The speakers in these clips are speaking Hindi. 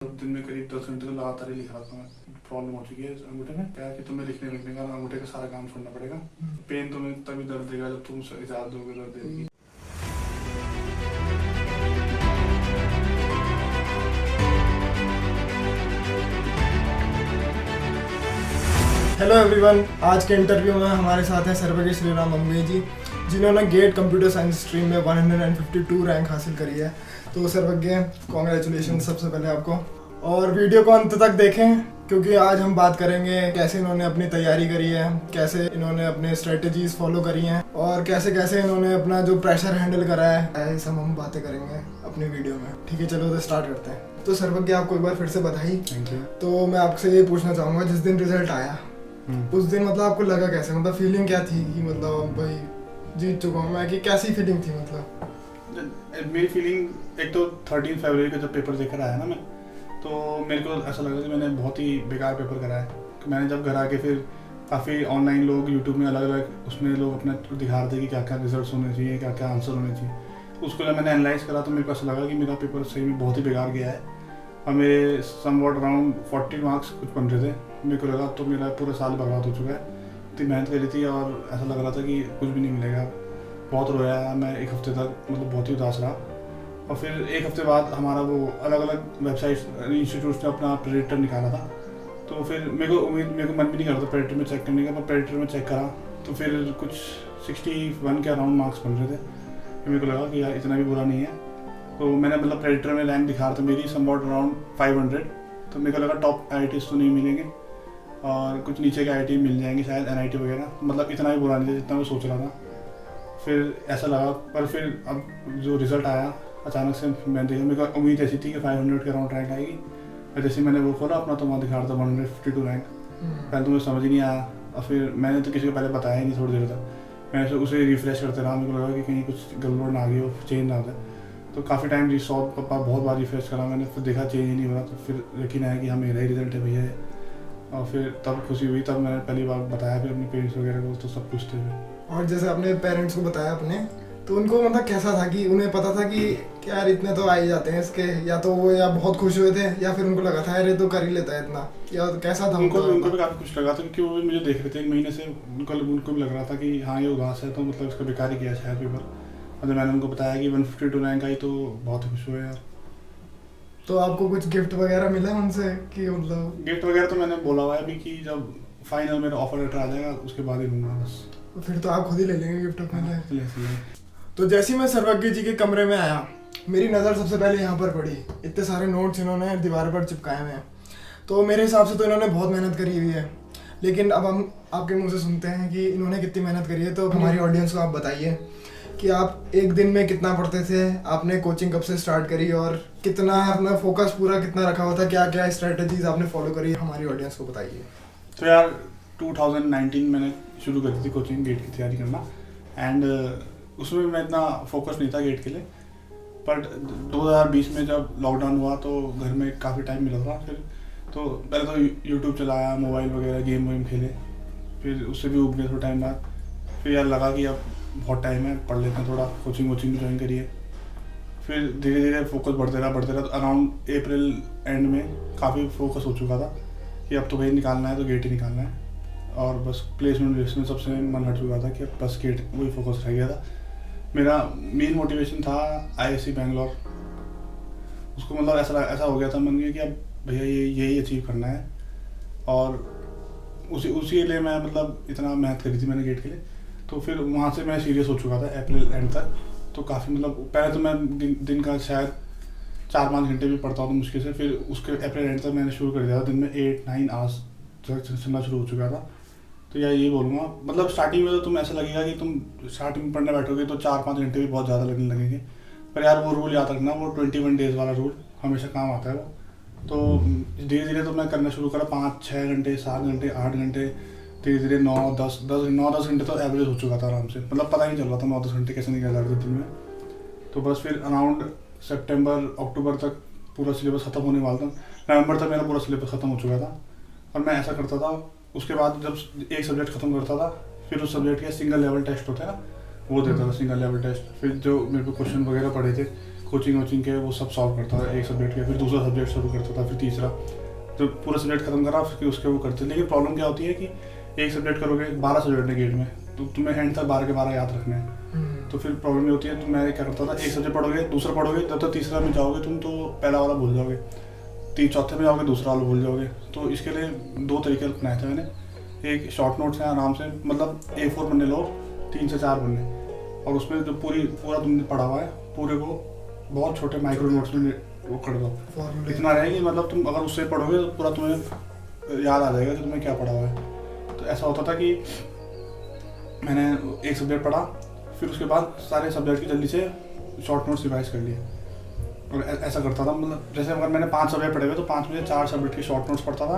दिन में करीब 10 घंटे तो लगातार ही लिख रहा था मैं। प्रॉब्लम हो चुकी है अंगूठे में, क्या है कि तुम्हें लिखने का अंगूठे का सारा काम छोड़ना पड़ेगा। पेन तुम्हें तभी दर्द देगा जब तुम इजाजत दोगे दर्द देने की। हेलो एवरीवन, आज के इंटरव्यू में हमारे साथ हैं सर्वज्ञ श्रीराम अम्बे जी, जिन्होंने गेट कंप्यूटर साइंस स्ट्रीम में 152 रैंक हासिल करी है। तो सर्वज्ञ, कॉन्ग्रेचुलेशन सबसे पहले आपको। और वीडियो को अंत तक देखें क्योंकि आज हम बात करेंगे कैसे इन्होंने अपनी तैयारी करी है, कैसे इन्होंने अपने स्ट्रेटजीज फॉलो करी हैं और कैसे कैसे इन्होंने अपना जो प्रेशर हैंडल करा है, ये सब हम बातें करेंगे अपनी वीडियो में। ठीक है, चलो तो स्टार्ट करते हैं। तो सर्वज्ञ, आपको एक बार फिर से बधाई। Thank you. तो मैं आपसे ये पूछना चाहूँगा, जिस दिन रिजल्ट आया उस दिन मतलब आपको लगा कैसे, मतलब फीलिंग क्या थी कि मतलब भाई जीत चुका हूँ मैं, कि कैसी फीलिंग थी? मतलब मेरी फीलिंग, एक तो 13 फरवरी का जब पेपर देकर आया ना मैं, तो मेरे को ऐसा लगा कि मैंने बहुत ही बेकार पेपर करा है। कि मैंने जब घर आके फिर काफ़ी ऑनलाइन लोग यूट्यूब में अलग अलग उसमें लोग अपना दिखा रहे थे कि क्या क्या रिजल्ट होने चाहिए, क्या क्या आंसर होने चाहिए। उसको जब मैंने एनालाइज करा तो मेरे को ऐसा लगा कि मेरा पेपर सही में बहुत ही बेकार गया है और मेरे समवॉट अराउंड 40 मार्क्स कुछ बन रहे थे। मेरे को लगा तो मेरा पूरा साल बर्बाद हो चुका है। इतनी मेहनत करी थी और ऐसा लग रहा था कि कुछ भी नहीं मिलेगा। बहुत रोया मैं एक हफ्ते तक, मतलब बहुत ही उदास रहा। और फिर एक हफ्ते बाद हमारा वो अलग अलग वेबसाइट्स इंस्टीट्यूट्स ने अपना प्रेडिक्टर निकाला था। तो फिर मेरे को मन भी नहीं कर रहा था प्रेडिक्टर में चेक करने का, पर प्रेडिक्टर में चेक करा तो फिर कुछ 61 के अराउंड मार्क्स बन रहे थे। फिर मेरे को लगा कि यार इतना भी बुरा नहीं है। तो मैंने मतलब प्रेडिक्टर में रैंक दिखा रहा था मेरी समवॉट अराउंड 500। तो मेरे को लगा टॉप IITs तो नहीं मिलेंगे और कुछ नीचे के IIT मिल जाएंगे शायद, NIT वगैरह। मतलब इतना भी बुरा नहीं था जितना मैं सोच रहा था। फिर ऐसा लगा, पर फिर अब जो रिज़ल्ट आया अचानक से मैंने देखा, मेरे को उम्मीद ऐसी थी कि 500 के अराउंड रैंक आएगी। और जैसे मैंने वो खोला अपना तो वहाँ दिखा रहा था 152 रैंक। पहले तो मुझे समझ ही नहीं आया और फिर मैंने तो किसी को पहले बताया ही नहीं। थोड़ी देर तक मैं उसे रिफ्रेश करते रहा, मेरे को लगा कि कहीं कुछ गड़बड़ ना आ गई हो, चेंज ना हो जाए। तो काफ़ी टाइम बहुत बार रिफ्रेश करा मैंने, फिर देखा चेंज ही नहीं हो रहा। तो फिर यकीन आया कि हाँ मेरा ही रिजल्ट है भैया। और फिर तब खुशी हुई, तब मैंने पहली बार बताया फिर अपने पेरेंट्स वगैरह को, तो सब कुछ थे। और जैसे आपने पेरेंट्स को बताया अपने, तो उनको मतलब कैसा था कि उन्हें पता था कि यार इतने तो आ ही जाते हैं इसके, या तो वो या बहुत खुश हुए थे या फिर उनको लगा था अरे तो कर ही लेता है इतना, या कैसा था? उनको भी काफ़ी खुश लगा था क्योंकि वो भी मुझे देख रहे थे 1 महीने से। उनको भी लग रहा था कि हाँ ये उदास है, तो मतलब इसका बेकार ही किया शायद पेपर। और जब मैंने उनको बताया कि 152 रैंक आई तो बहुत खुश हुए यार। तो आपको कुछ गिफ्ट वगैरह मिला उनसे कि मतलब? गिफ्ट वगैरह तो मैंने बोला हुआ है अभी कि जब फाइनल मेरा ऑफर लेटर आ जाएगा उसके बाद ही लूँगा बस। फिर तो आप खुद ही ले लेंगे गिफ्ट अपने। हाँ, तो जैसे ही मैं सर्वज्ञ जी के कमरे में आया, मेरी नज़र सबसे पहले यहाँ पर पड़ी। इतने सारे नोट्स इन्होंने दीवार पर चिपकाए हुए हैं, तो मेरे हिसाब से तो इन्होंने बहुत मेहनत करी हुई है। लेकिन अब हम आपके मुंह से सुनते हैं कि इन्होंने कितनी मेहनत करी है। तो हमारी ऑडियंस को आप बताइए कि आप एक दिन में कितना पढ़ते थे, आपने कोचिंग कब से स्टार्ट करी और कितना अपना फोकस पूरा कितना रखा हुआ था, क्या क्या स्ट्रेटजीज आपने फॉलो करी, हमारी ऑडियंस को बताइए। तो यार 2019 मैंने शुरू करी थी कोचिंग गेट की तैयारी करना। एंड उसमें मैं इतना फोकस नहीं था गेट के लिए। बट 2020 में जब लॉकडाउन हुआ तो घर में काफ़ी टाइम मिला था। फिर तो पहले तो यूट्यूब चलाया, मोबाइल वगैरह गेम वेम खेले, फिर उससे भी उब गए थोड़ा टाइम बाद। फिर यार लगा कि अब बहुत टाइम है, पढ़ लेते हैं थोड़ा, कोचिंग भी ज्वाइन करिए। फिर धीरे धीरे फोकस बढ़ते रहा। तो अराउंड अप्रैल एंड में काफ़ी फोकस हो चुका था कि अब तो भाई निकालना है तो गेट ही निकालना है। और बस प्लेसमेंट लिस्ट में सबसे मन हट चुका था कि अब बस गेट वही फोकस रह गया था। मेरा मेन मोटिवेशन था IISc बैंगलोर। उसको मतलब ऐसा हो गया था मन में कि अब भैया यही अचीव करना है। और उसी के लिए मैं मतलब इतना मेहनत करी थी मैंने गेट के लिए। तो फिर वहाँ से मैं सीरियस हो चुका था अप्रैल एंड तक। तो काफ़ी मतलब पहले तो मैं दिन का शायद 4-5 घंटे भी पढ़ता हूँ मुश्किल से। फिर उसके अप्रैल एंड तक मैंने शुरू कर दिया था, दिन में 8-9 आवर्स चलना शुरू हो चुका था। तो यार ये बोलूँगा, मतलब स्टार्टिंग में तो तुम ऐसा लगेगा कि तुम स्टार्टिंग में पढ़ने बैठोगे तो 4-5 घंटे भी बहुत ज़्यादा लगने लगेंगे। पर यार वो रूल याद रखना, वो 21 डेज़ वाला रूल हमेशा काम आता है वो। तो धीरे धीरे तो मैं करना शुरू करा, 5-6 घंटे, 7 घंटे, 8 घंटे, धीरे धीरे 9-10 घंटे तो एवरेज हो चुका था आराम से। मतलब पता ही नहीं चल रहा था 9-10 घंटे कैसे निकल जा रहे थे दिन में। तो बस फिर अराउंड सितंबर-अक्टूबर तक पूरा सिलेबस ख़त्म होने वाला था। नवंबर तक मेरा पूरा सिलेबस ख़त्म हो चुका था। और मैं ऐसा करता था, उसके बाद जब एक सब्जेक्ट ख़त्म करता था फिर उस सब्जेक्ट के सिंगल लेवल टेस्ट होता है ना, वो देता था सिंगल लेवल टेस्ट। फिर जो मेरे को क्वेश्चन वगैरह पढ़े थे, कोचिंग के वो सब सॉल्व करता था एक सब्जेक्ट के, फिर दूसरा सब्जेक्ट शुरू करता था, फिर तीसरा, तो पूरा सब्जेक्ट खत्म करा फिर उसके वो करते। लेकिन प्रॉब्लम क्या होती है कि एक सब्जेक्ट करोगे, 12 सब्जेक्ट है गेट में, तो तुम्हें एंड तक 12 के 12 याद रखने हैं। तो फिर प्रॉब्लम ये होती है, तो मैं क्या करता था, एक सब्जेक्ट पढ़ोगे, दूसरा पढ़ोगे, जब तक तीसरा में जाओगे तुम तो पहला वाला भूल जाओगे, चौथे में जाओगे दूसरा वाला भूल जाओगे। तो इसके लिए 2 तरीके अपनाए थे मैंने। एक शॉर्ट नोट्स हैं आराम से, मतलब A4 पन्ने लो, 3 से 4 पन्ने, और उसमें जो पूरा तुमने पढ़ा हुआ है पूरे को बहुत छोटे माइक्रो नोट्स में वो कर दो। इतना रहे कि मतलब तुम अगर उससे पढ़ोगे तो पूरा तुम्हें याद आ जाएगा कि तुम्हें क्या पढ़ा हुआ है। तो ऐसा होता था कि मैंने एक सब्जेक्ट पढ़ा, फिर उसके बाद सारे सब्जेक्ट की जल्दी से शॉर्ट नोट्स रिवाइज कर लिए, और ऐसा करता था। मतलब जैसे अगर मैंने 5 सब्जेक्ट पढ़े हुए तो 5 में से 4 सब्जेक्ट के शॉर्ट नोट्स पढ़ता था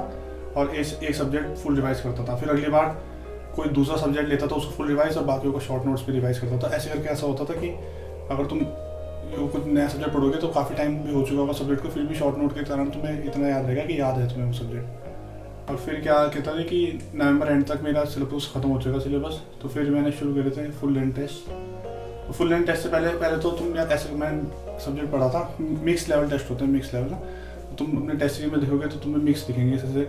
और एक सब्जेक्ट फुल रिवाइज करता था। फिर अगली बार कोई दूसरा सब्जेक्ट लेता था उसको फुल रिवाइज और बाकियों को शॉर्ट नोट्स पे रिवाइज करता था। ऐसे करके ऐसा होता था कि अगर तुम कुछ नया सब्जेक्ट पढ़ोगे तो काफ़ी टाइम भी हो चुका होगा सब्जेक्ट को, फिर भी शॉर्ट नोट के कारण तुम्हें इतना याद रहेगा कि याद है तुम्हें वो सब्जेक्ट। और फिर क्या कहता था कि नवंबर एंड तक मेरा सिलेबस ख़त्म हो चुका सिलेबस, तो फिर मैंने शुरू करे थे फुल लेंथ टेस्ट। तो फुल लेंथ टेस्ट से पहले तो तुम यार ऐसे मैं सब्जेक्ट पढ़ा था, मिक्स लेवल टेस्ट होते हैं, मिक्स लेवल ना, तो तुम अपने टेस्ट सीरीज में देखोगे तो तुम्हें मिक्स दिखेंगे, जैसे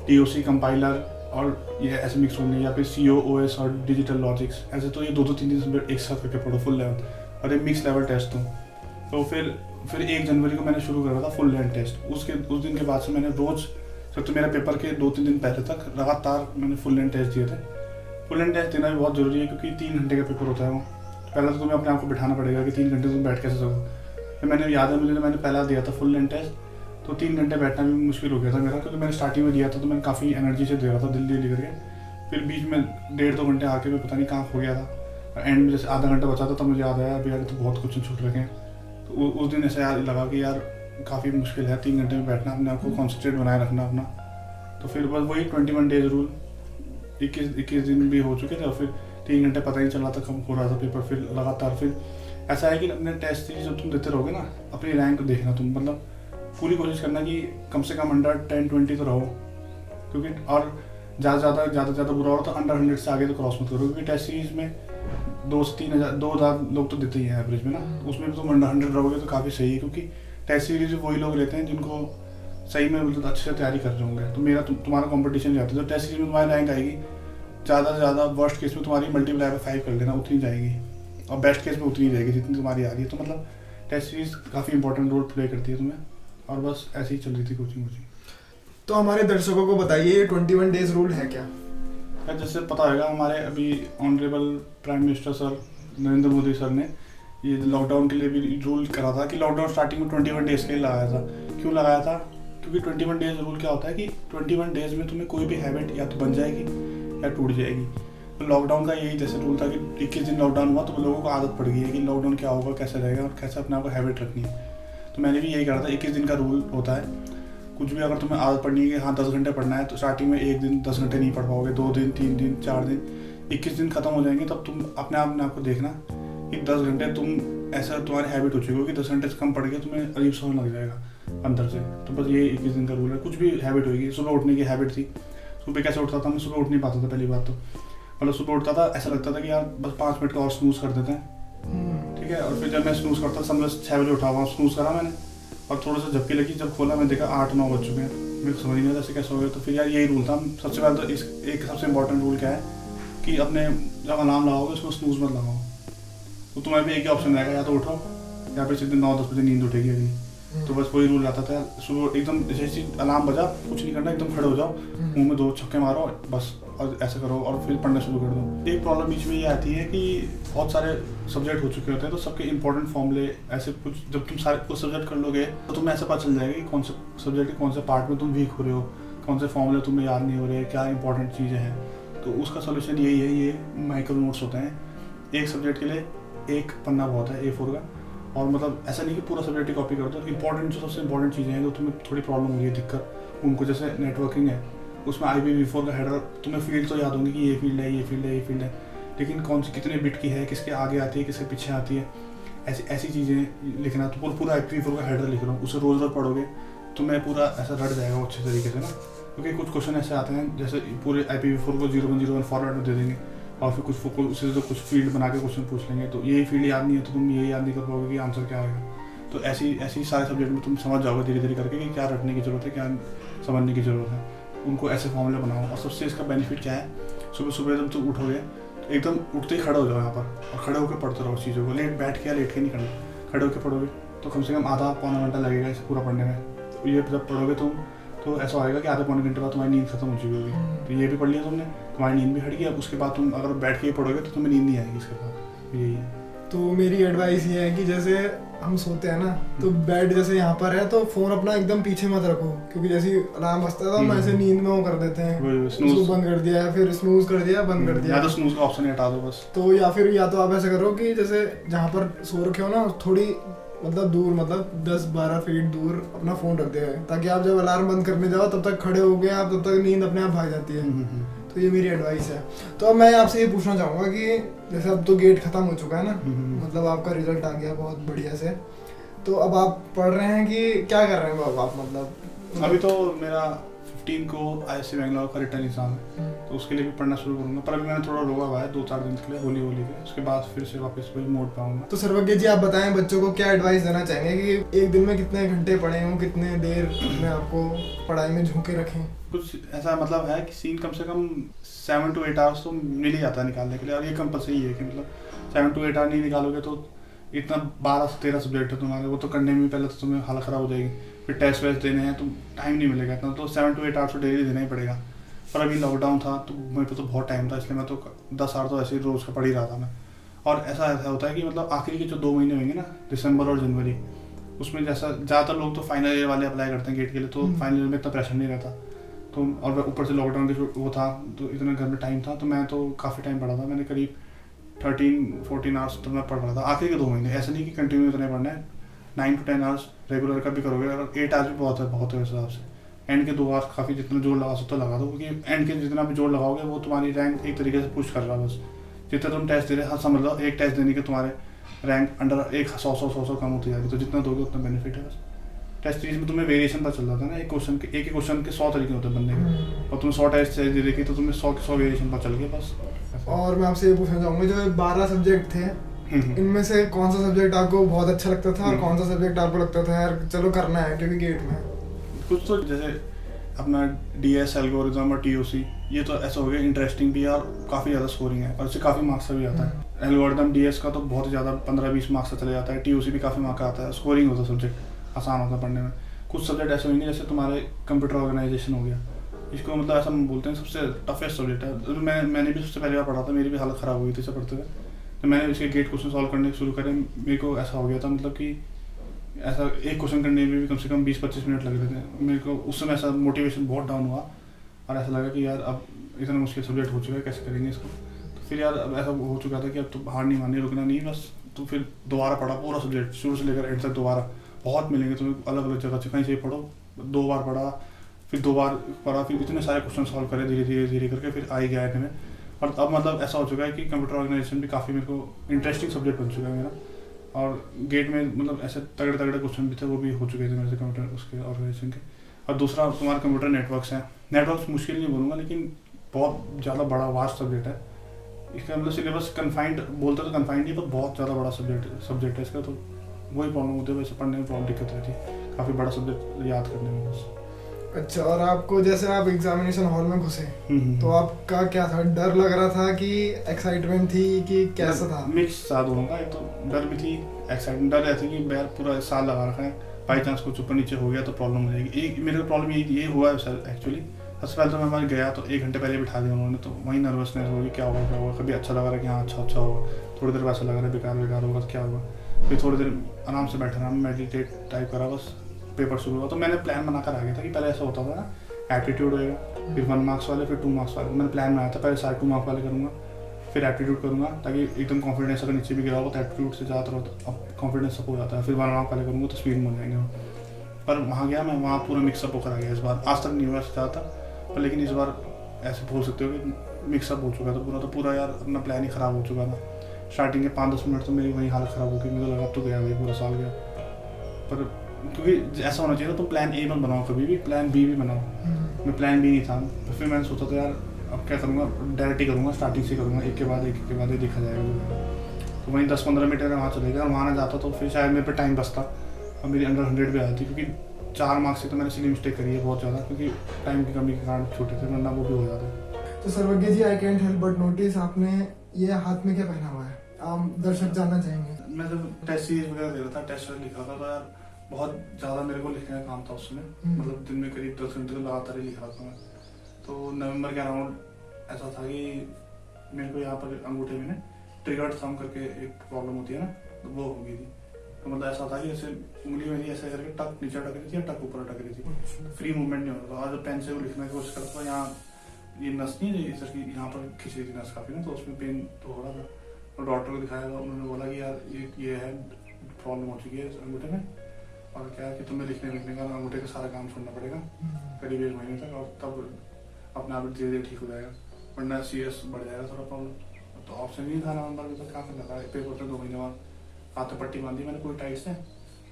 TOC कंपाइलर और ये ऐसे मिक्स होंगे, या फिर COOS और डिजिटल लॉजिक्स, ऐसे। तो ये 2-2 3-3 सब्जेक्ट एक साथ करके पढ़ो फुल लेवल, और ये मिक्स लेवल टेस्ट तो फिर 1 जनवरी को मैंने शुरू करा था फुल लेवल टेस्ट। उस दिन के बाद से मैंने रोज़, जब तो मेरा पेपर के 2-3 दिन पहले तक लगातार मैंने फुल लेवल टेस्ट दिए थे। फुल लेवल टेस्ट देना भी बहुत ज़रूरी है क्योंकि 3 घंटे का पेपर होता है वो। पहले तो तुम्हें अपने आप को बिठाना पड़ेगा कि 3 घंटे तुम बैठ कैसे सको। फिर मैंने याद है मुझे, मैंने पहला दिया था फुल लेवल टेस्ट, तो 3 घंटे बैठना भी मुश्किल हो गया था मेरा, क्योंकि मैंने स्टार्टिंग में दिया था तो मैं काफ़ी एनर्जी से दे रहा था, दिल्ली करके। फिर बीच में 1.5-2 घंटे आके मैं पता नहीं कहाँ हो गया था। एंड में जैसे आधा घंटा बचा था तब मुझे याद आया अभी यार तो बहुत कुछ छूट रखे हैं। तो उस दिन ऐसा याद लगा कि यार काफ़ी मुश्किल है 3 घंटे में बैठना, अपने आप को कॉन्सेंट्रेट बनाए रखना अपना। तो फिर बस वही 21 डेज रूल, 21 दिन भी हो चुके थे, और फिर 3 घंटे पता ही चला था कब हो रहा था पेपर। फिर लगातार फिर ऐसा है कि अपने टेस्ट सीरीज जब तुम देते रहोगे ना, अपनी रैंक देखना तुम, मतलब पूरी कोशिश करना कि कम से कम अंडर 10-20 तो रहो, क्योंकि और ज़्यादा बुरा हो तो अंडर 100 से आगे तो क्रॉस मत करो, क्योंकि टेस्ट सीरीज में 2 से 3 हज़ार 2,000 लोग तो देते ही हैं एवरेज में ना, उसमें भी तुम अंडर 100 रहोगे तो काफ़ी सही है, क्योंकि टेस्ट सीरीज वही लोग लेते हैं जिनको सही में मतलब अच्छे से तैयारी कर रहे होंगे। तो मेरा तुम्हारा कॉम्पिटिशन जाता है, तो टेस्ट सीरीज में तुम्हारी रैंक आएगी ज़्यादा से ज़्यादा, वर्स्ट केस में तुम्हारी मल्टीप्लाई 5 कर लेना उतनी जाएगी, और बेस्ट केस में उतनी जाएगी जितनी तुम्हारी आ रही है। तो मतलब टेस्ट सीरीज काफ़ी इंपॉर्टेंट रोल प्ले करती है तुम्हें, और बस ऐसे ही चल रही थी कोचिंग। तो हमारे दर्शकों को बताइए 21 डेज रूल है क्या? जैसे पता होगा हमारे अभी honourable prime minister sir Narendra Modi sir ने ये लॉकडाउन के लिए भी रूल करा था कि लॉकडाउन स्टार्टिंग में 21 डेज़ के लिए लगाया था। क्यों लगाया था? क्योंकि 21 डेज़ रूल क्या होता है कि 21 डेज़ में तुम्हें कोई भी हैबिट या तो बन जाएगी या टूट जाएगी। तो लॉकडाउन का यही जैसे रूल था कि 21 दिन लॉकडाउन हुआ तो लोगों को आदत पड़ गई है कि लॉकडाउन क्या होगा, कैसे रहेगा और कैसे अपने आप को हैबिट रखनी है। तो मैंने भी यही करा था, 21 दिन का रूल होता है। कुछ भी अगर तुम्हें आदत पड़नी है कि हाँ 10 घंटे पढ़ना है, तो स्टार्टिंग में 1 दिन 10 घंटे नहीं पढ़ पाओगे, 2 दिन 3 दिन 4 दिन 21 दिन खत्म हो जाएंगे, तब तुम अपने आप को देखना कि 10 घंटे तुम ऐसा तुम्हारी हैबिट हो चुकी हो कि 10 घंटे से कम पढ़ के तुम्हें अजीब सा लग जाएगा अंदर से। तो बस ये 21 दिन का रूल है। कुछ भी हैबिट होगी, सुबह उठने की हैबिट थी, सुबह कैसे उठता था मैं, सुबह उठ नहीं पाता था पहली बात तो, मतलब सुबह उठता था ऐसा लगता था कि यार बस 5 मिनट का और स्नूज कर देते हैं, ठीक है। और फिर जब मैं स्नूज करता समझ 6 बजे उठा हुआ, स्नूज करा मैंने और थोड़ा सा झपकी लगी, जब खोला मैं देखा 8-9 बज चुके हैं, मेरे को समझ नहीं आता ऐसे कैसे हो गया। तो फिर यार यही रूल था। सबसे पहले तो एक सबसे इंपॉर्टेंट रूल क्या है कि अपने जब अलार्म लगाओगे उसमें स्नूज मत लगाओ। तो तुम्हारे भी एक ही ऑप्शन रहेगा, या तो उठो या फिर सीधे 9-10 बजे नींद उठेगी अगली। तो बस वही रूल आता था, सुबह एकदम जैसे अलार्म बजा कुछ नहीं करना, एकदम खड़े हो जाओ, मुंह में 2 छक्के मारो बस, और ऐसा करो और फिर पढ़ना शुरू कर दो। एक प्रॉब्लम बीच में ये आती है कि बहुत सारे सब्जेक्ट हो चुके होते हैं, तो सबके इंपॉर्टेंट फॉर्मूले ऐसे कुछ, जब तुम सारे कुछ सब्जेक्ट कर लोगे तो तुम्हें ऐसा पता चल जाएगा कि कौन से सब्जेक्ट के कौन से पार्ट में तुम वीक हो रहे हो, कौन से फॉर्मूले तुम्हें याद नहीं हो रहे, क्या इंपॉर्टेंट चीज़ें हैं। तो उसका सोल्यूशन यही है, ये माइक्रो नोट्स होते हैं। एक सब्जेक्ट के लिए 1 पन्ना बहुत है A4 का, और मतलब ऐसा नहीं कि पूरा सब्जेक्ट ही कॉपी कर दो। इंपॉर्टेंट जो सबसे इंपॉर्टेंट चीज़ें हैं जो तुम्हें थोड़ी प्रॉब्लम हो रही है, दिक्कत उनको, जैसे नेटवर्किंग है उसमें IPv4 का हेडर, तुम्हें फील्ड तो याद होंगी कि ये फील्ड है, ये फील्ड है, ये फील्ड है, लेकिन कौन सी कितने बिट की है, किसके आगे आती है, किसके पीछे आती है, ऐसी चीज़ें लिखना। तो पूरा IPv4 का हेडर लिख रहा हूँ, उसे रोज़ पढ़ोगे तो मैं पूरा ऐसा रट जाएगा अच्छे तरीके से ना। क्योंकि कुछ क्वेश्चन ऐसे आते हैं जैसे पूरे IPv4 को 0101 फॉर्मेट में दे देंगे, और फिर कुछ उसी से कुछ फील्ड बना के क्वेश्चन पूछ लेंगे, तो यही फील्ड याद नहीं है तो तुम यही याद नहीं कर पाओगे कि आंसर क्या आएगा। तो ऐसी सारे सब्जेक्ट में तुम समझ जाओगे धीरे धीरे करके कि क्या रटने की ज़रूरत है, क्या समझने की ज़रूरत है। उनको ऐसे फॉर्मूले बनाओ। और सबसे इसका बेनिफिट क्या है, सुबह सुबह जब तुम उठोगे तो एकदम उठते ही खड़े हो जाओ यहाँ पर और खड़े होकर पढ़ते रहो चीज़ों को। लेट के नहीं करना, खड़े होकर पढ़ोगे तो कम से कम आधा पौना घंटा लगेगा इसे पूरा पढ़ने में। तो ये जब पढ़ोगे तुम तो ऐसा होएगा कि आधे पौने घंटे बाद तुम्हारी नींद खत्म हो चुकी होगी। तो ये भी पढ़ लिया तुमने, तुम्हारी नींद भी हट गई। अब उसके बाद तुम अगर बैठ के ही पढ़ोगे तो तुम्हें नींद नहीं आएगी इसके बाद। यही है। तो मेरी एडवाइस ये है कि जैसे हम सोते हैं ना, तो बेड जैसे यहाँ पर है तो फोन अपना एकदम पीछे मत रखो, क्योंकि जैसे अलार्म बजता है तो हम ऐसे नींद में वो कर देते हैं, उसको बंद कर दिया है, फिर स्नूज कर दिया, बंद कर दिया। या तो स्नूज का ऑप्शन हटा दो बस। तो या तो आप ऐसे करो कि जैसे जहाँ पर सो रखे हो ना थोड़ी मतलब दूर, मतलब 10-12 फीट दूर अपना फ़ोन रख दिया है, ताकि आप जब अलार्म बंद करने जाओ तब तक खड़े हो गए आप, तब तक नींद अपने आप भाग जाती है। तो ये मेरी एडवाइस है। तो अब मैं आपसे ये पूछना चाहूँगा कि जैसे अब तो गेट ख़त्म हो चुका है ना, मतलब आपका रिजल्ट आ गया बहुत बढ़िया से, तो अब आप पढ़ रहे हैं कि क्या कर रहे हैं अब आप? मतलब अभी तो मेरा 15 को IISc बेंगलोर का रिटर्न एग्जाम है, तो उसके लिए भी पढ़ना शुरू करूँगा। पर अभी मैंने थोड़ा रोका हुआ है 2-4 दिन के लिए, होली के। उसके बाद फिर से वापस वही मोड पे आऊँगा। तो सर्वज्ञ जी, आप बताएं बच्चों को क्या एडवाइस देना चाहेंगे कि एक दिन में कितने घंटे पढ़े हों, कितने देर अपने आपको पढ़ाई में झोंके रखें? कुछ ऐसा मतलब है कि सीन कम से कम 7 to 8 आवर्स तो मिल ही जाता है निकालने के लिए। और ये कंपल्सरी है कि मतलब 7 to 8 आवर नहीं निकालोगे तो इतना 12 से 13 सब्जेक्ट है तुम्हारे, वो तो करने में पहले तो तुम्हें हालत ख़राब हो जाएगी, फिर टेस्ट वेस्ट देने हैं तो टाइम नहीं मिलेगा इतना। तो 7 to 8 आवर्स तो डेली देना ही पड़ेगा। पर अभी लॉकडाउन था तो मेरे पे तो बहुत टाइम था, इसलिए मैं तो 10 आवर तो ऐसे ही रोज़ का पढ़ ही रहा था मैं। और ऐसा होता है कि मतलब आखिरी के जो 2 महीने होंगे ना, दिसंबर और जनवरी, उसमें जैसा ज़्यादातर लोग तो फाइनल ईयर वाले अप्लाई करते हैं गेट के लिए, तो फाइनल ईयर में इतना प्रेशर नहीं रहता। तो और ऊपर से लॉकडाउन के वो था तो इतना घर में टाइम था, तो मैं तो काफ़ी टाइम पढ़ा था। मैंने करीब 13-14 आवर्स तो मैं पढ़ रहा था आखिरी के 2 महीने। ऐसा नहीं कि कंटिन्यू इतना पढ़ना है, 9 to 10 आवर्स रेगुलर का भी करोगे। अगर 8 आवर्स भी बहुत है उस हिसाब से। एंड के 2 आवर्स काफ़ी जितना जोर लगा सकते हो लगा दो, क्योंकि एंड के जितना भी जोर लगाओगे वो तुम्हारी रैंक एक तरीके से पुश कर रहा है। बस जितना तुम टेस्ट दे रहे, हाँ समझ लो एक टेस्ट देने के तुम्हारे रैंक अंडर 100 कम होती जाएगी। तो जितना दोगे उतना बेनिफिट है। बस टेस्ट सीरीज में तुम्हें वेरिएशन पता चल जाता है ना, एक ही क्वेश्चन के 100 तरीके होते हैं बनने के, और तुम्हें 100 टेस्ट सीरीज दे देखी तो तुम्हें 100 के 100 वेरिएशन पता चल गया बस। और मैं आपसे ये पूछना चाहूँगा, जो 12 सब्जेक्ट थे इनमें से कौन सा सब्जेक्ट आपको बहुत अच्छा लगता था और कौन सा सब्जेक्ट आपको लगता था यार चलो करना है क्योंकि गेट में? कुछ तो जैसे अपना DS एल्गोरिथम और TOC, ये तो ऐसा हो गया इंटरेस्टिंग भी है और काफ़ी ज़्यादा स्कोरिंग है और इससे काफ़ी मार्क्स का भी आता है। एल्गोरिथम DS का तो बहुत ज़्यादा 15-20 मार्क्स का चले जाता है, TOC भी काफ़ी मार्क्स का आता है, स्कोरिंग होता है, सब्जेक्ट आसान होता है पढ़ने में। कुछ सब्जेक्ट ऐसे होंगे जैसे तुम्हारे कंप्यूटर ऑर्गेनाइजेशन हो गया, इसको मतलब ऐसा बोलते हैं सबसे टफेस्ट सब्जेक्ट है। मैंने भी सबसे पहले बार पढ़ा था, मेरी भी हालत ख़राब हो गई थी इसे पढ़ते हुए। तो मैंने इसके गेट क्वेश्चन सॉल्व करने शुरू करे, मेरे को ऐसा हो गया था मतलब कि ऐसा एक क्वेश्चन करने में भी कम से कम 20-25 मिनट लग रहे थे मेरे को। उस समय ऐसा मोटिवेशन बहुत डाउन हुआ और ऐसा लगा कि यार अब इतना मुश्किल सब्जेक्ट हो चुका है, कैसे करेंगे इसको। तो फिर यार अब ऐसा हो चुका था कि अब तो हार नहीं माननी, रुकना नहीं बस। तो फिर दोबारा पढ़ा पूरा सब्जेक्ट शुरू से लेकर एंड तक दोबारा। बहुत मिलेंगे तुम्हें अलग अलग जगह से, कहीं से पढ़ो, 2 बार पढ़ा, फिर 2 बार पढ़ा, फिर इतने सारे क्वेश्चन सॉल्व करे धीरे करके फिर आ ही गया है में। और अब मतलब ऐसा हो चुका है कि कंप्यूटर ऑर्गेनाइजेशन भी काफ़ी मेरे को इंटरेस्टिंग सब्जेक्ट बन चुका है मेरा। और गेट में मतलब ऐसे तगड़े क्वेश्चन भी थे, वो भी हो चुके थे मेरे से कंप्यूटर उसके ऑर्गेनाइजेशन के। और दूसरा तुम्हारा कंप्यूटर नेटवर्क्स है। नेटवर्क्स मुश्किल नहीं बोलूँगा, लेकिन बहुत ज़्यादा बड़ा वास्ट सब्जेक्ट है। इसका मतलब सिलेबस कन्फाइंड बोलते तो कन्फाइंड नहीं, पर बहुत ज़्यादा बड़ा सब्जेक्ट है इसका। तो वही प्रॉब्लम होती है, वैसे पढ़ने में बहुत दिक्कत रहती है, काफ़ी बड़ा सब्जेक्ट याद करने में बस। अच्छा, और आपको जैसे आप एग्जामिनेशन हॉल में घुसे तो आपका क्या था? डर लग रहा था कि एक्साइटमेंट थी कि कैसा था? मिक्स था दोनों का। तो डर भी थी, एक्साइटमेंट। डर रहती कि यार पूरा साल लगा रखा है, बाई चांस कुछ ऊपर नीचे हो गया तो प्रॉब्लम हो जाएगी। एक मेरे को प्रॉब्लम ये हुआ है सर एक्चुअली। सबसे पहले तो मैं वहाँ गया तो 1 घंटे पहले बिठा दिया उन्होंने, तो वहीं नर्वसनेस होगी क्या होगा। कभी अच्छा लगा रहा कि हाँ अच्छा होगा, थोड़ी देर वैसा लग रहा है बेकार होगा तो क्या होगा। फिर थोड़ी देर आराम से बैठा रहा, मेडिटेट टाइप करा, बस पेपर शुरू हुआ। तो मैंने प्लान बनाकर आ गया था कि पहले ऐसा होता था ना, एप्टीट्यूड होएगा, फिर 1 मार्क्स वाले, फिर 2 मार्क्स वाले। मैंने प्लान बनाया था पहले सारे 2 मार्क्स वाले करूँगा, फिर एप्टीट्यूड करूँगा, ताकि एकदम कॉन्फिडेंस अगर नीचे भी गिरा होगा तो एप्टीट्यूड से ज़्यादा होता अब कॉन्फिडेंस सब हो जाता है। फिर 1 मार्क्स वाले करूँगा तो स्पीड में हो जाएंगे। पर वहाँ गया मैं, वहाँ पूरा मिक्सअप होकर आ गया इस बार। आज तक नहीं हुआ ज़्यादा, पर लेकिन इस बार ऐसे बोल सकते हो कि मिक्सअप हो चुका था पूरा यार अपना प्लान ही ख़राब हो चुका था। स्टार्टिंग के 5-10 मिनट तो मेरी वही हालत ख़राब हो गई, मुझे लगा तो गया भाई पूरा साल गया। पर क्योंकि ऐसा होना चाहिए तो प्लान A मत बनाओ कभी भी, प्लान B भी बनाओ। मैं प्लान B नहीं था, तो फिर मैंने सोचा था यार अब क्या करूँगा, डायरेक्ट ही करूँगा, स्टार्टिंग से करूँगा, एक के बाद एक देखा जाएगा। तो वहीं 10-15 मिनट में वहाँ चले गया, और वहाँ ना जाता तो फिर शायद मेरे पे टाइम बचता, अब मेरी अंडर 100 पे आ जाती, क्योंकि 4 मार्क्स से तो मैंने सिली मिस्टेक करी है बहुत ज़्यादा, क्योंकि टाइम की कमी के कारण छोटे थे, वरना वो भी हो जाता। तो सर्वज्ञ जी, I can't help but notice, आपने ये हाथ में क्या पहना हुआ है, आप दर्शक जानना चाहेंगे। मैं जब टेस्ट सीरीज वगैरह दे रहा था, टेस्ट वगैरह लिखा था, तो यार बहुत ज़्यादा मेरे को लिखने का काम था उसमें, मतलब दिन में करीब 10 घंटे तो लगातार ही लिख रहा था मैं। तो नवंबर के अराउंड ऐसा था कि मेरे को यहाँ पर अंगूठे में ट्रिगर्ड थंब करके एक प्रॉब्लम होती है ना, तो वो हो गई थी। तो मतलब ऐसा था कि जैसे उंगली मेरी ऐसे करके टक नीचे अटक रही थी या टक ऊपर अटक रही थी, फ्री मूवमेंट नहीं हो रहा था। और जब पेन से वो लिखने की कोशिश करता था, यहाँ ये नस नहीं है इधर की, यहाँ पर खिंच रही थी नस काफ़ी ना, तो उसमें पेन तो हो रहा था। और डॉक्टर को दिखाया था, उन्होंने बोला कि यार ये है प्रॉब्लम हो चुकी है इस अंगूठे में, और क्या है कि तुम्हें लिखने का अंगूठे का सारा काम छोड़ना पड़ेगा करीब 1 महीने तक, और तब अपने आप धीरे धीरे ठीक हो जाएगा, वरना सीरियस बढ़ जाएगा थोड़ा प्रॉब्लम। तो ऑप्शन नहीं था नवंबर में, तो क्या करना था, पेपर से 2 महीने बाद हाथ में पट्टी बांधी मैंने पूरी टाइट से,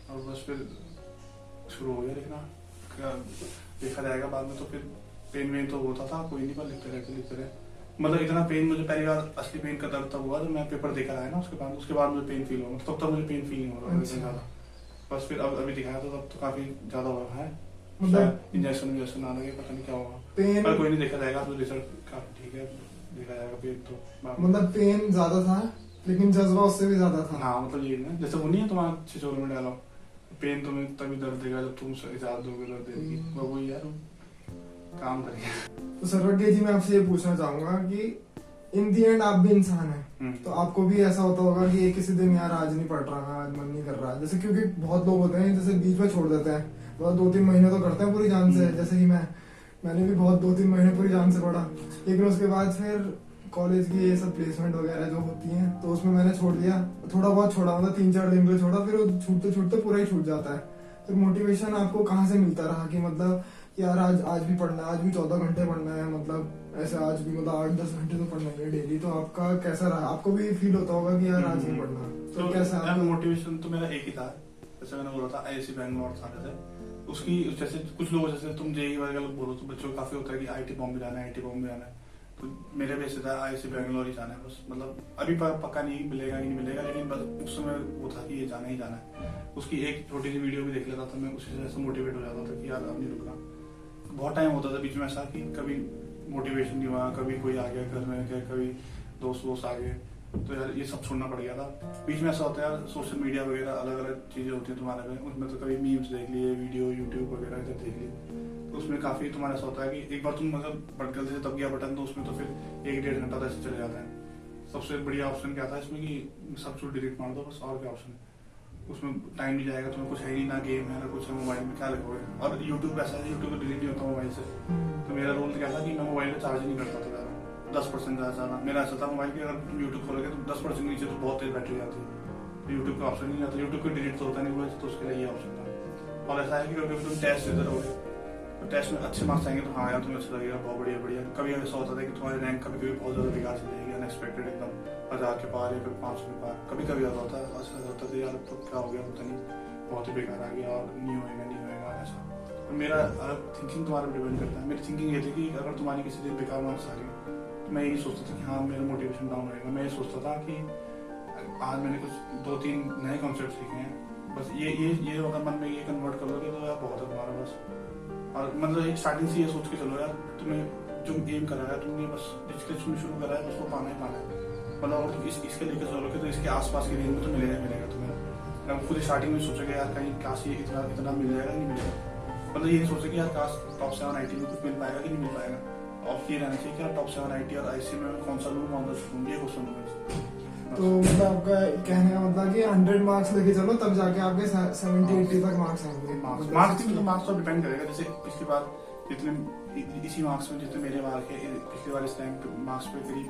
और बस फिर शुरू हो गया लिखना। देखा जाएगा बाद में, तो फिर पेन वेन तो होता था, कोई नहीं, पर लिखते रहे। मतलब इतना पेन मुझे पहली बार असली पेन का दर्द तब हुआ जब मैं पेपर देकर आया ना, उसके बाद मुझे पेन फील हुआ, तब मुझे पेन फील नहीं हो रहा ज़्यादा। बस फिर अब अभी दिखाया तो तब तो काफी ज्यादा हुआ है, मतलब इंजेक्शन विजेक्शन आने के पता नहीं क्या होगा, पर कोई नहीं, देखा जाएगा, तो रिजल्ट काफी ठीक है, देखा जाएगा पेन तो। मतलब पेन ज्यादा था लेकिन जज्बा उससे भी ज्यादा था। हाँ, मतलब ये ना, जैसे वो नहीं है तुम्हारा छिछोरे में डालो, पेन तुम्हें तभी दर्द देगा जब तुम इजाजत दोगे दर्द देने की, वो यार काम करेगा। तो सर्वज्ञ जी, मैं आपसे ये पूछना चाहूंगा कि इन दी एंड आप भी इंसान हैं, तो आपको भी ऐसा होता होगा कि किसी दिन यार आज नहीं पढ़ रहा, आज मन नहीं कर रहा, जैसे क्योंकि बहुत लोग होते हैं जैसे बीच में छोड़ देते हैं, बहुत 2-3 महीने तो करते हैं पूरी जान से, जैसे कि मैंने भी बहुत 2-3 महीने पूरी जान से पढ़ा, लेकिन उसके बाद फिर कॉलेज की ये सब प्लेसमेंट वगैरह जो होती हैं, तो उसमें मैंने छोड़ दिया, थोड़ा बहुत छोड़ा, मतलब 3-4 दिन के लिए छोड़ा, फिर वो छूटते पूरा ही छूट जाता है। फिर मोटिवेशन आपको कहाँ से मिलता रहा कि मतलब यार आज भी पढ़ना है, आज भी 14 घंटे पढ़ना है, मतलब ऐसे आज भी मतलब 8-10 घंटे तो पढ़ना है डेली। तो आपका कैसा रहा, आपको भी फील होता होगा कि यार आज नहीं पढ़ना, तो कैसा? मोटिवेशन तो मेरा एक ही था, जैसे मैंने बोला था IIT बैंगलोर था, जैसे उसकी जैसे कुछ लोग, जैसे तुम जेई वगैरह लोग बोलो तो बच्चों को काफी होता है कि IIT बॉम्बे जाना है, IIT बॉम्बे जाना है, तो मेरे वैसे था IIT बैंगलोर ही जाना है बस, मतलब अभी पक्का नहीं मिलेगा कि नहीं मिलेगा, लेकिन बस उस समय वो था कि ये जाना ही जाना है। उसकी एक छोटी सी वीडियो भी देख लेता था मैं, उसी से मोटिवेट हो जाता था कि यार अब नहीं रुकना। बहुत टाइम होता था बीच में ऐसा कि कभी मोटिवेशन नहीं हुआ, कभी कोई आ गया घर में, कभी दोस्त आ गए, तो यार ये सब छोड़ना पड़ गया था। बीच में ऐसा होता है यार, सोशल मीडिया वगैरह अलग अलग चीजें होती है तुम्हारे में, उसमें तो कभी मीम्स देख लिए, वीडियो यूट्यूब वगैरह इधर देख लिए, तो उसमें काफी तुम्हारा ऐसा होता है कि एक बार तुम मतलब गलती से दब गया बटन, तो उसमें तो फिर 1-1.5 घंटा ऐसे चले जाता है। सबसे बढ़िया ऑप्शन क्या था इसमें कि सब कुछ डिलीट मार दो बस, और क्या ऑप्शन है उसमें, टाइम नहीं जाएगा, तुम्हें कुछ है ही ना, गेम है ना कुछ है, मोबाइल में क्या रखोगे। और यूट्यूब ऐसा है, यूट्यूब तो डिलीट नहीं होता मोबाइल से, तो मेरा रूल क्या था कि मैं मोबाइल में चार्ज नहीं करता था ज़्यादा, 10% ज़्यादा मेरा ऐसा था मोबाइल की, अगर तुम यूट्यूब खोलोगे तो 10% नीचे तो बहुत तेज बैटरी आती है, तो यूट्यूब का ऑप्शन नहीं आता, यूट्यूब को डिलीट तो होता नहीं हुआ, तो उसके लिए ये ऑप्शन था। और ऐसा है कि अगर तुम टेस्ट देते रहोगे तो टेस्ट में अच्छे मार्क्स आएंगे, तो हाँ यार तुम्हें अच्छा लगेगा, बहुत बढ़िया। कभी ऐसा होता था कि तुम्हारी रैंक कभी बहुत ज़्यादा बेकार चली जाएगी, अनएक्सपेक्टेड एकदम 1000 के पार या फिर 500 के पार, कभी ऐसा होता है, ऐसा होता था यार तो क्या हो गया पता नहीं, बहुत ही बेकार आ गया और नहीं होएगा ऐसा। और मेरा थिंकिंग तुम्हारे पर डिपेंड करता है। मेरी थिंकिंग ये थी कि अगर तुम्हारी किसी दिन बेकार मार्क्स आ रही तो मैं यही सोचता था कि हाँ मेरा मोटिवेशन डाउन रहेगा। मैं ये सोचता था कि आज मैंने कुछ 2-3 नए कॉन्सेप्ट सीखे हैं, बस ये अगर मन में ये कन्वर्ट कर लोगे तो यार बहुत है तुम्हारा बस। और मतलब एक स्टार्टिंग से ये सोच के चलो यार, तुम्हें जो एम करा है तुमने, बस जिसके तुमने शुरू करा है बस वो पाना है। मतलब अगर तुम इसके लेकर चलोगे तो इसके आसपास की रेंज में तो मिलेगा तुम्हें। मैं खुद स्टार्टिंग में सोचेगा यार कहीं काश ये इतना मिल जाएगा नहीं मिलेगा, मतलब ये नहीं सोचे कि यार काश टॉप 7 IIT में कुछ मिल पाएगा कि नहीं मिल पाएगा। और ये रहना चाहिए कि यार टॉप 7 IIT और IC में कौन सा लूँ, कौन सा छूँ, ये क्वेश्चन होगा। तो मतलब आपका कहने का मतलब कि 100 मार्क्स लेके चलो तब जाके आपके 70-80 तक मार्क्स आएंगे। मार्क्स तो डिपेंड करेगा, जैसे पिछली बार जितने इसी मार्क्स में जितने मेरे मार्क है, पिछली बार इस रैंक मार्क्स पे करीब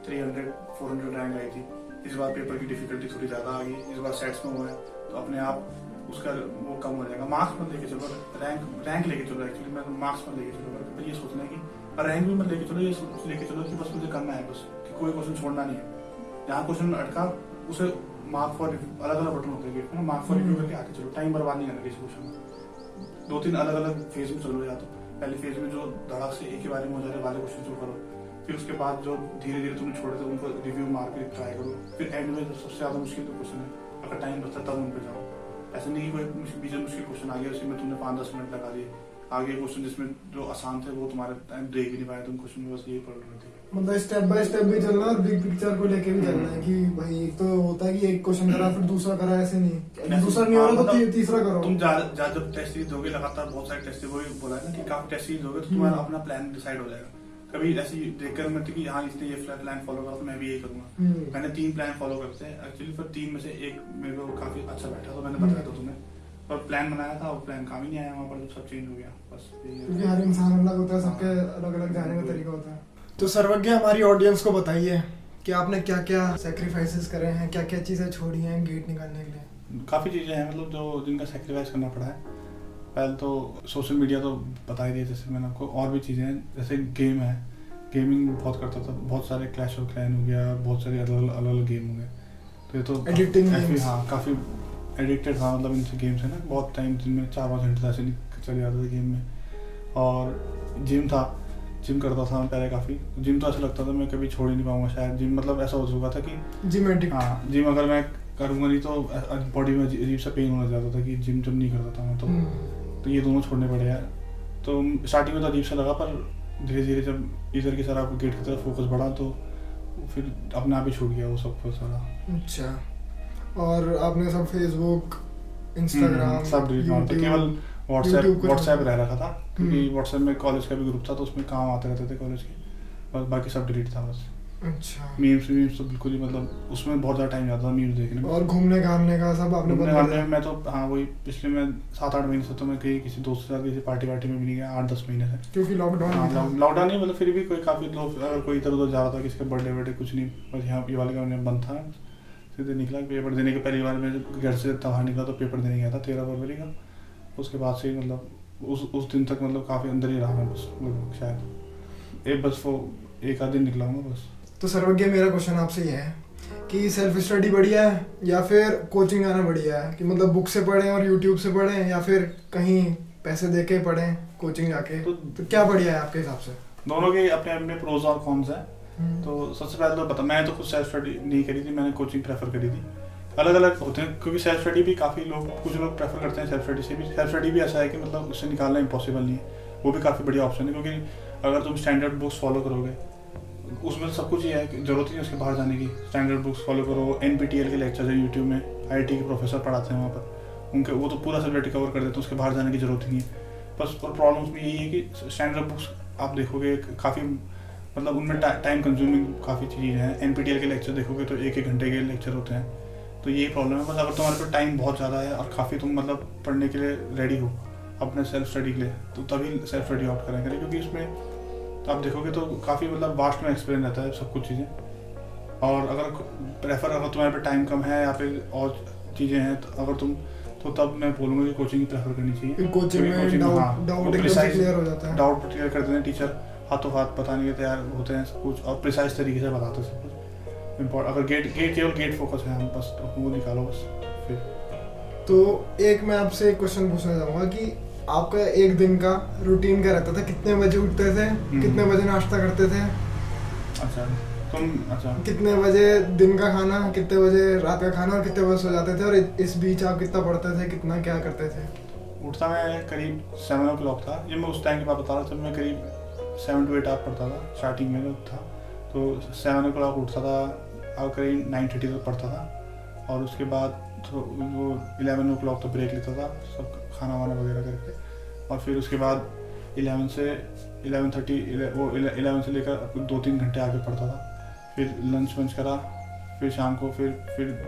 300-400 रैंक आई थी। इस बार पेपर की डिफिकल्टी थोड़ी ज्यादा आ गई, इस बार सेट्स में हुआ है, तो अपने आप उसका वो कम हो जाएगा। मार्क्स मत लेके चलो, रैंक लेके चलो। एक्चुअली मैं मार्क्स मत लेके चलो, पर ये सोचना है कि रैंक भी मत लेके चलो, ये लेके चलो कि बस मुझे करना है, बस कि कोई क्वेश्चन छोड़ना नहीं है। जहाँ क्वेश्चन अटका उसे मार्क फॉर अलग अलग बटन होते हैं, मार्क फॉर रिव्यू करके आगे चलो, टाइम बर्बाद नहीं करना किसी क्वेश्चन में। 2-3 अलग अलग फेज में चलो, या तो पहले फेज में जो धड़ाक से एक ही बारे में हो जाए वाले क्वेश्चन जो करो, फिर उसके बाद जो धीरे धीरे तुमने छोड़े थे उनको रिव्यू मार के ट्राई करो, फिर एंड में जो सबसे ज्यादा मुश्किल जो क्वेश्चन है अगर टाइम बचता तब उन पे जाओ। ऐसा नहीं कि कोई बीच में मुश्किल क्वेश्चन आ गया उसी में तुमने 5-10 मिनट लगा दिए, आगे क्वेश्चन जिसमें जो आसान थे वो तुम्हारे टाइम देख भी नहीं पाए तुम क्वेश्चन में, बस यही पढ़ रहे थे। मतलब स्टेप बाय स्टेप भी चलना और बिग पिक्चर को लेके भी चलना है कि भाई एक तो होता है कि एक क्वेश्चन करा फिर दूसरा करा, ऐसे नहीं दूसरा नहीं हो रहा तो तीसरा करो। तुम जब टेस्ट सीरीज दोगे लगातार बहुत सारे टेस्ट, वही बोला है ना कि काफी टेस्ट सीरीज दोगे तो तुम्हारा अपना प्लान डिसाइड हो जाएगा। कभी ऐसी देखकर मत कि हाँ इसने ये प्लान फॉलो करा तो मैं भी यही करूंगा। मैंने 3 प्लान फॉलो करते हैं एक्चुअली, फिर 3 में से एक मेरे को काफी अच्छा बैठा तो मैंने बताया था तुम्हें, पर प्लान बनाया था वो प्लान काम ही नहीं आया, वहाँ पर सब चेंज हो गया बस। क्योंकि हर इंसान अलग होता है, सबके अलग अलग जाने का तरीका होता है। तो सर्वज्ञ हमारी ऑडियंस को बताइए कि आपने क्या क्या सेक्रीफाइसेस करे हैं, क्या क्या चीज़ें छोड़ी हैं गेट निकालने के लिए। काफ़ी चीज़ें हैं मतलब जो जिनका सेक्रीफाइस करना पड़ा है। पहले तो सोशल मीडिया तो बता ही दिया जैसे मैंने आपको, और भी चीज़ें हैं जैसे गेम है, गेमिंग बहुत करता था, बहुत सारे क्लैश ऑफ क्लैन हो गया, बहुत सारे अलग अलग गेम हो गए, तो ये तो एडिक्टिंग। हाँ काफ़ी एडिक्टेड था मतलब इनसे गेम्स है ना, बहुत टाइम दिन में 4-5 घंटे ऐसे चले जाते थे गेम में। और जिम था, जिम करता था मैं पहले काफ़ी, जिम तो ऐसा लगता था मैं कभी छोड़ ही नहीं पाऊंगा शायद, जिम मतलब ऐसा हो चुका था कि जिम एडिक्ट। हाँ जिम अगर मैं करूँगा नहीं तो बॉडी में अजीब सा पेन होना जाता था कि जिम जब नहीं करता था मैं तो ये दोनों छोड़ने पड़े यार। तो स्टार्टिंग में तो अजीब सा लगा, पर धीरे धीरे जब इधर की तरफ गेट की तरफ फोकस बढ़ा तो फिर अपने आप ही छूट गया वो सब कुछ सारा। अच्छा, और आपने सब फेसबुक, इंस्टाग्राम सब डिलीट मार दिया, केवल व्हाट्सएप रह रखा था क्योंकि व्हाट्सएप में कॉलेज का भी ग्रुप था तो उसमें काम आते रहते थे कॉलेज के, बस बाकी सब डिलीट था बस। अच्छा, मीम्स तो बिल्कुल ही मतलब उसमें बहुत ज़्यादा टाइम जाता था मीम्स देखने में। और घूमने घामने का सब आपने बंद कर दिया? मैं तो हाँ वही पिछले मैं 7-8 महीने से तो मैं कहीं किसी दोस्त के साथ किसी पार्टी में भी नहीं गया, 8-10 महीने से, क्योंकि लॉकडाउन नहीं मतलब फिर भी कोई काफ़ी लोग अगर कोई इधर उधर जा रहा था किसी का बर्थडे कुछ नहीं, बस यहाँ ये वाले का बंद था, सीधे निकला पेपर देने के पहली बार मैं घर से बाहर निकला तो पेपर देने गया था 13 फरवरी का, उसके बाद से ही मतलब उस दिन तक मतलब काफ़ी अंदर ही रहा मैं बस शायद बस वो 1 आध दिन निकला हूँ बस। तो सर्वज्ञ मेरा क्वेश्चन आपसे ये है कि सेल्फ स्टडी बढ़िया है या फिर कोचिंग आना बढ़िया है, कि मतलब बुक से पढ़ें और यूट्यूब से पढ़ें या फिर कहीं पैसे दे के पढ़ें कोचिंग जाके, तो क्या बढ़िया है आपके हिसाब से? दोनों के अपने अपने प्रोज और कॉन्स हैं। तो सबसे पहले तो बता, मैं तो खुद सेल्फ स्टडी नहीं करी थी, मैंने कोचिंग प्रेफर करी थी। अलग अलग होते हैं क्योंकि सेल्फ स्टडी भी काफ़ी लोग, कुछ लोग प्रेफर करते हैं सेल्फ स्टडी से भी। सेल्फ स्टडी भी ऐसा है कि मतलब उससे निकालना इम्पॉसिबल नहीं है, वो भी काफ़ी बढ़िया ऑप्शन है क्योंकि अगर तुम स्टैंडर्ड बुक्स फॉलो करोगे उसमें तो सब कुछ ही है, जरूरत ही है उसके बाहर जाने की। स्टैंडर्ड बुक्स फॉलो करो, NPTEL के लेक्चर है यूट्यूब में, IIT के प्रोफेसर पढ़ाते हैं वहाँ पर, उनके वो तो पूरा सब्जेक्ट कवर कर देते हैं, उसके बाहर जाने की जरूरत ही नहीं है। बस और प्रॉब्लम उसमें यही है कि स्टैंडर्ड बुक्स आप देखोगे काफ़ी मतलब उनमें टाइम कंज्यूमिंग काफ़ी चीज़ें हैं। NPTEL के लेक्चर देखोगे तो 1-1 घंटे के लेक्चर होते हैं, तो यही प्रॉब्लम है। बस अगर तुम्हारे पास टाइम बहुत ज़्यादा है और काफ़ी तुम मतलब पढ़ने के लिए रेडी हो अपने सेल्फ स्टडी के लिए, तो तभी सेल्फ स्टडी ऑप्ट करें क्योंकि उसमें तो आप देखोगे तो काफ़ी मतलब वास्ट में एक्सपीरियंस रहता है सब कुछ चीज़ें। और अगर तुम्हारे पे टाइम कम है या फिर और चीज़ें हैं तो अगर तुम तो तब मैं बोलूँगा कि कोचिंग प्रेफर करनी चाहिए। कोचिंग में डाउट क्लियर हो जाता है, डाउट क्लियर कर देते हैं टीचर, हाथों हाथ बताने के तैयार होते हैं सब कुछ और प्रिसाइज तरीके से बताते हैं सब कुछ। इम्पोर्टेंट अगर केवल गेट फोकस है हम बस तो वो निकालो बस। फिर तो एक मैं आपसे एक क्वेश्चन पूछना चाहूँगा कि आपका एक दिन का रूटीन क्या रहता था? कितने बजे उठते थे, कितने बजे नाश्ता करते थे? अच्छा कितने बजे दिन का खाना, कितने बजे रात का खाना और कितने बजे सो जाते थे? और इस बीच आप कितना पढ़ते थे, कितना क्या करते थे? उठता मैं करीब 7 o'clock था, ये मैं उस टाइम की बात बता रहा था, मैं करीब 7 to 8 आवर पढ़ता था स्टार्टिंग में जब था, तो 7 o'clock उठता था और करीब 9:30 तक पढ़ता था। और उसके बाद तो वो 11 o'clock तो ब्रेक लेता था सब खाना वाना वगैरह करके, और फिर उसके बाद 11 से 11 से लेकर 2-3 घंटे आगे पढ़ता था। फिर लंच वंच करा, फिर शाम को फिर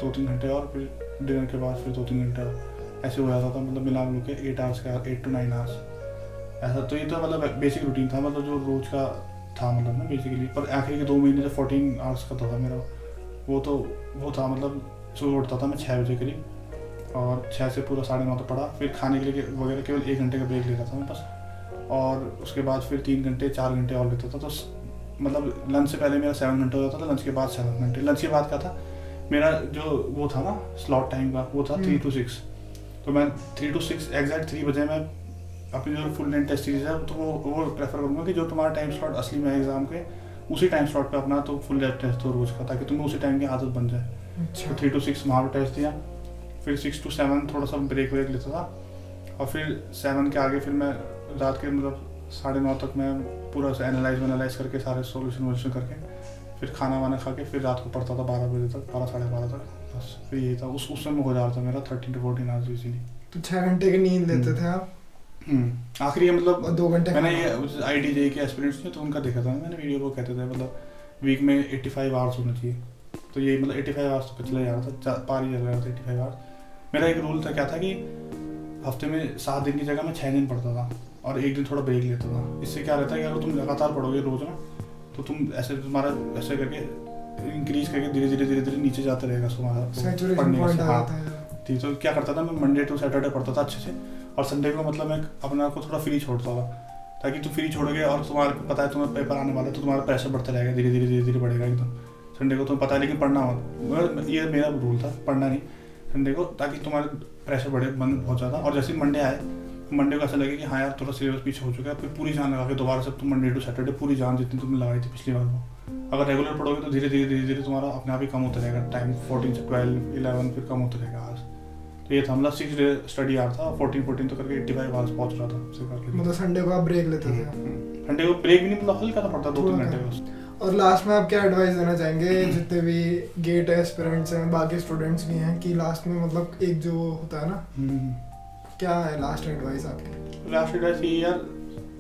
2-3 घंटे और फिर डिनर के बाद फिर 2-3 घंटे और ऐसे हो जाता था, मतलब मिला मिल के 8 hours का 8 to 9 hours ऐसा। तो ये तो मतलब बेसिक रूटीन था, मतलब जो रोज का था मतलब ना बेसिकली। पर आखिरी के 2 महीने जो 14 hours का था मेरा, वो था मतलब सुबह उठता था मैं 6 बजे करीब और 6 से पूरा 9:30 तक पढ़ा। फिर खाने के लिए वगैरह केवल 1 घंटे का ब्रेक लेता था मैं बस, और उसके बाद फिर 3 घंटे 4 घंटे और लेता था। तो मतलब लंच से पहले मेरा 7 घंटे हो जाता था, लंच के बाद 7 घंटे। लंच के बाद क्या था मेरा जो वो था ना स्लॉट टाइम का, वो था 3 to 6। तो मैं 3 to 6 एग्जैक्ट 3 बजे मैं अपनी जो फुल लेंथ टेस्ट सीरीज है तो वो प्रेफर करूँगा कि जो तुम्हारा टाइम स्लॉट असली में एग्जाम के उसी टाइम स्लॉट पे अपना तो फुल लेंथ टेस्ट दो रोज का, ताकि तुम्हें उसी टाइम की आदत बन जाए। तो 3 to 6 वहाँ पर टेस्ट दिया, फिर 6 to 7 थोड़ा सा ब्रेक लेता था, और फिर 7 के आगे फिर मैं रात के मतलब 9:30 तक मैं पूरा एनालाइज करके सारे सोल्यूशन करके फिर खाना वाना खा के फिर रात को पढ़ता था 12 बजे तक, 12 साढ़े 12 तक, बस फिर यही था। उस समय हो जा रहा था मेरा 13 to 14 आवर्स इजीली। तो 6 घंटे की नींद लेते थे आप? आखिरी मतलब 2 घंटे मैंने ये IIT के एस्पिरेंट्स थे तो उनका देखा था मैंने वीडियो को, कहते थे मतलब वीक में 85 आवर्स होना चाहिए, तो ये मतलब 85 आवर्स तो चले जा रहा था, पार ही चल रहा था 85 आवर्स। मेरा एक रूल था, क्या था कि हफ्ते में 7 दिन की जगह मैं 6 दिन पढ़ता था और एक दिन थोड़ा ब्रेक लेता था। इससे क्या रहता है कि अगर तुम लगातार पढ़ोगे रोज ना, तो तुम ऐसे तुम्हारा ऐसे करके इंक्रीज करके धीरे धीरे नीचे जाते रहेगा तुम्हारा पढ़ने का। ठीक, तो क्या करता था मैं मंडे टू सैटरडे पढ़ता था अच्छे से, और संडे को मतलब मैं अपने आप को थोड़ा फ्री छोड़ता था, ताकि तुम फ्री छोड़ोगे और तुम्हारे पता है तुम्हें पेपर आने वाला है तो तुम्हारा प्रेशर बढ़ता रहेगा, धीरे धीरे बढ़ेगा एकदम। संडे को तुम्हें पता है, लेकिन पढ़ना मत, ये मेरा रूल था, पढ़ना नहीं संडे को, ताकि तुम्हारा प्रेशर बढ़े बंद बहुत ज़्यादा। और जैसे मंडे आए, मंडे को ऐसा लगे कि हाँ यार थोड़ा सिलेबस पीछे हो चुका है, फिर पूरी जान लगा के दोबारा से तुम मंडे टू सैटरडे पूरी जान जितनी तुमने लगाई थी पिछली बार को, अगर रेगुलर पढ़ोगे तो धीरे धीरे तुम्हारा अपने आप ही कम होता रहेगा टाइम, 14 से 12 11 फिर कम होता रहेगा आज। तो ये था मतलब 6 डे स्टडी आवर था, 14 तो करके 85 आवर्स पहुंच रहा था। मतलब संडे को आप ब्रेक लेते थे? संडे को ब्रेक भी नहीं, मतलब हल्का सा पड़ता 2-3 घंटे बस। और लास्ट में आप क्या एडवाइस देना चाहेंगे जितने भी गेट एस्पिरेंट्स हैं, बाकी स्टूडेंट्स भी हैं, कि लास्ट में मतलब एक जो होता है ना, क्या है लास्ट एडवाइस आपकी? लास्ट एडवाइस ये यार,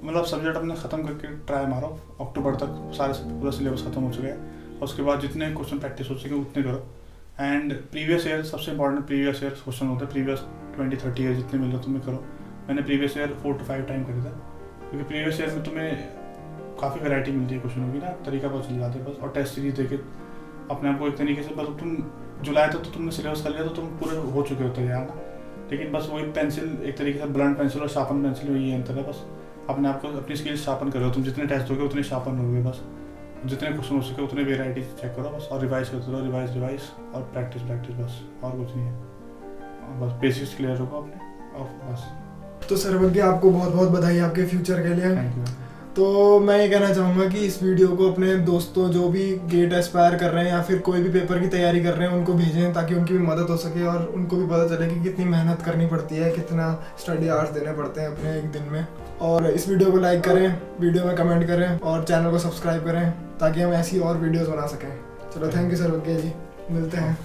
मतलब सब्जेक्ट अपने ख़त्म करके ट्राई मारो, अक्टूबर तक सारे पूरा सिलेबस ख़त्म हो चुका है, और उसके बाद जितने क्वेश्चन प्रैक्टिस हो सके उतने करो। एंड प्रीवियस ईयर सबसे इंपॉर्टेंट, प्रीवियस ईयर क्वेश्चन होते हैं, प्रीवियस 20-30 ईयर जितने मिल रहे तुम्हें करो। मैंने प्रीवियस ईयर 4 to 5 टाइम करे थे, क्योंकि प्रीवियस ईयर में तुम्हें काफ़ी वैरायटी मिलती है क्वेश्चनों की ना, तरीका पता चल जाता है बस। और टेस्ट सीरीज देके अपने आप को एक तरीके से, बस तुम जुलाई तक तो तुमने सिलेबस कर लिया तो तुम पूरे हो चुके होते यार ना, लेकिन बस वही पेंसिल, एक तरीके से ब्लंट पेंसिल और शार्पन पेंसिल में ये अंतर है बस। अपने आप को, अपनी स्किल्स शार्पन करो, तुम जितने टेस्ट दोगे उतने शार्पन होगे बस, जितने क्वेश्चन हो सके उतने वेराइटी चेक करो बस, और रिवाइज करते रहो, रिवाइज और प्रैक्टिस बस, और कुछ नहीं है, बस बेसिक्स क्लियर होगा अपने और बस। तो सर्वज्ञ आपको बहुत बहुत बधाई आपके फ्यूचर के लिए। Thank you. तो मैं ये कहना चाहूँगा कि इस वीडियो को अपने दोस्तों जो भी गेट एस्पायर कर रहे हैं या फिर कोई भी पेपर की तैयारी कर रहे हैं उनको भेजें, ताकि उनकी भी मदद हो सके और उनको भी पता चले कि कितनी मेहनत करनी पड़ती है, कितना स्टडी आवर्स देने पड़ते हैं अपने एक दिन में। और इस वीडियो को लाइक करें, वीडियो में कमेंट करें और चैनल को सब्सक्राइब करें, ताकि हम ऐसी और वीडियोज़ बना सकें। चलो थैंक यू सर्वज्ञ जी, मिलते हैं।